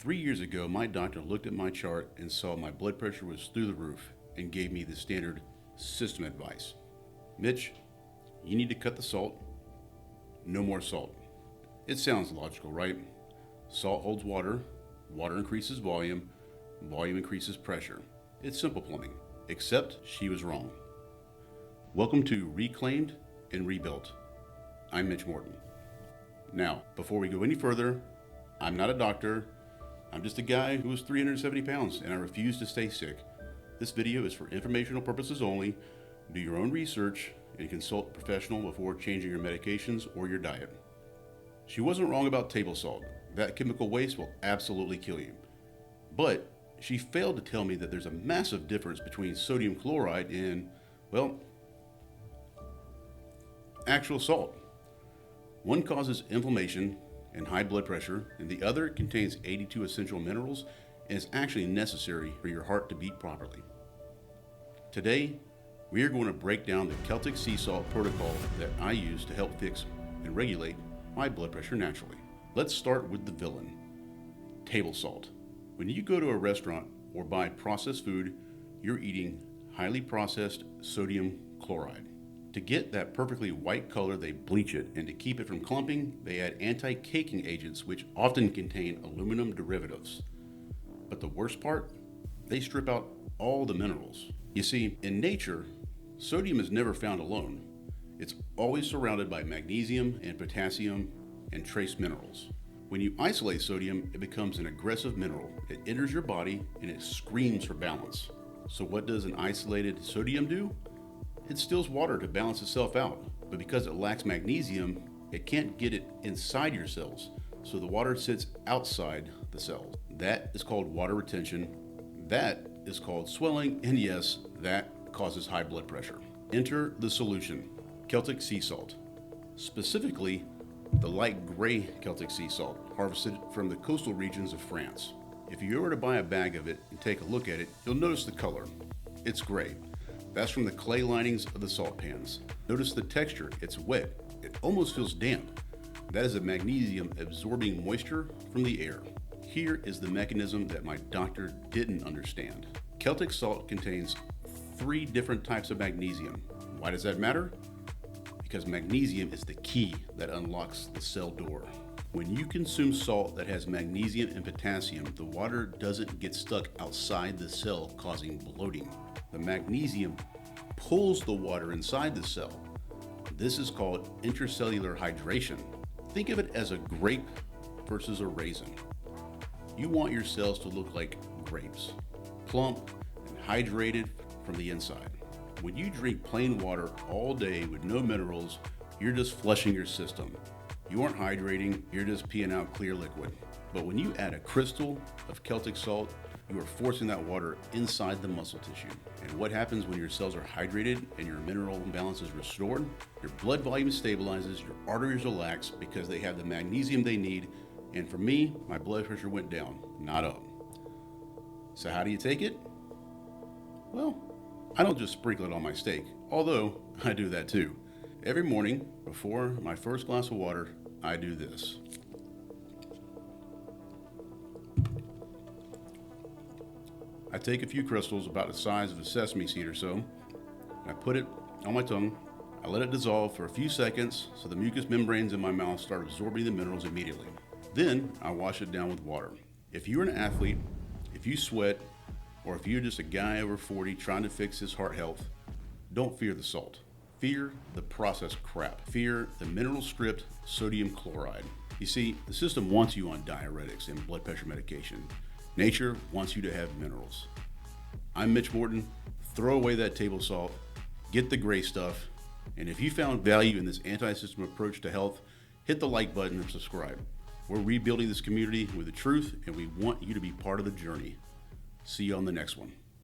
3 years ago, my doctor looked at my chart and saw my blood pressure was through the roof and gave me the standard system advice. Mitch, you need to cut the salt. No more salt. It sounds logical, right? Salt holds water, water increases volume, volume increases pressure. It's simple plumbing, except she was wrong. Welcome to Reclaimed and Rebuilt. I'm Mitch Morton. Now, before we go any further, I'm not a doctor. I'm just a guy who was 370 pounds and I refuse to stay sick. This video is for informational purposes only. Do your own research and consult a professional before changing your medications or your diet. She wasn't wrong about table salt. That chemical waste will absolutely kill you. But she failed to tell me that there's a massive difference between sodium chloride and, well, actual salt. One causes inflammation and high blood pressure, and the other contains 82 essential minerals and is actually necessary for your heart to beat properly. Today, we are going to break down the Celtic Sea Salt protocol that I use to help fix and regulate my blood pressure naturally. Let's start with the villain, table salt. When you go to a restaurant or buy processed food, you're eating highly processed sodium chloride. To get that perfectly white color, they bleach it, and to keep it from clumping, they add anti-caking agents which often contain aluminum derivatives. But the worst part, they strip out all the minerals. You see, in nature, sodium is never found alone. It's always surrounded by magnesium and potassium and trace minerals. When you isolate sodium, it becomes an aggressive mineral. It enters your body and it screams for balance. So what does an isolated sodium do? It stills water to balance itself out, but because it lacks magnesium, it can't get it inside your cells, so the water sits outside the cells. That is called water retention. That is called swelling, and yes, that causes high blood pressure. Enter the solution, Celtic sea salt. Specifically, the light gray Celtic sea salt, harvested from the coastal regions of France. If you were to buy a bag of it and take a look at it, you'll notice the color. It's gray. That's from the clay linings of the salt pans. Notice the texture, it's wet. It almost feels damp. That is a magnesium absorbing moisture from the air. Here is the mechanism that my doctor didn't understand. Celtic salt contains 3 different types of magnesium. Why does that matter? Because magnesium is the key that unlocks the cell door. When you consume salt that has magnesium and potassium, the water doesn't get stuck outside the cell, causing bloating. The magnesium pulls the water inside the cell. This is called intracellular hydration. Think of it as a grape versus a raisin. You want your cells to look like grapes, plump and hydrated from the inside. When you drink plain water all day with no minerals, you're just flushing your system. You aren't hydrating, you're just peeing out clear liquid. But when you add a crystal of Celtic salt, you are forcing that water inside the muscle tissue. And what happens when your cells are hydrated and your mineral balance is restored? Your blood volume stabilizes, your arteries relax because they have the magnesium they need. And for me, my blood pressure went down, not up. So how do you take it? Well, I don't just sprinkle it on my steak, although I do that too. Every morning, before my first glass of water, I do this. I take a few crystals about the size of a sesame seed or so, and I put it on my tongue. I let it dissolve for a few seconds so the mucous membranes in my mouth start absorbing the minerals immediately. Then I wash it down with water. If you're an athlete, if you sweat, or if you're just a guy over 40 trying to fix his heart health, don't fear the salt. Fear the processed crap. Fear the mineral-stripped sodium chloride. You see, the system wants you on diuretics and blood pressure medication. Nature wants you to have minerals. I'm Mitch Morton. Throw away that table salt. Get the gray stuff. And if you found value in this anti-system approach to health, hit the like button and subscribe. We're rebuilding this community with the truth, and we want you to be part of the journey. See you on the next one.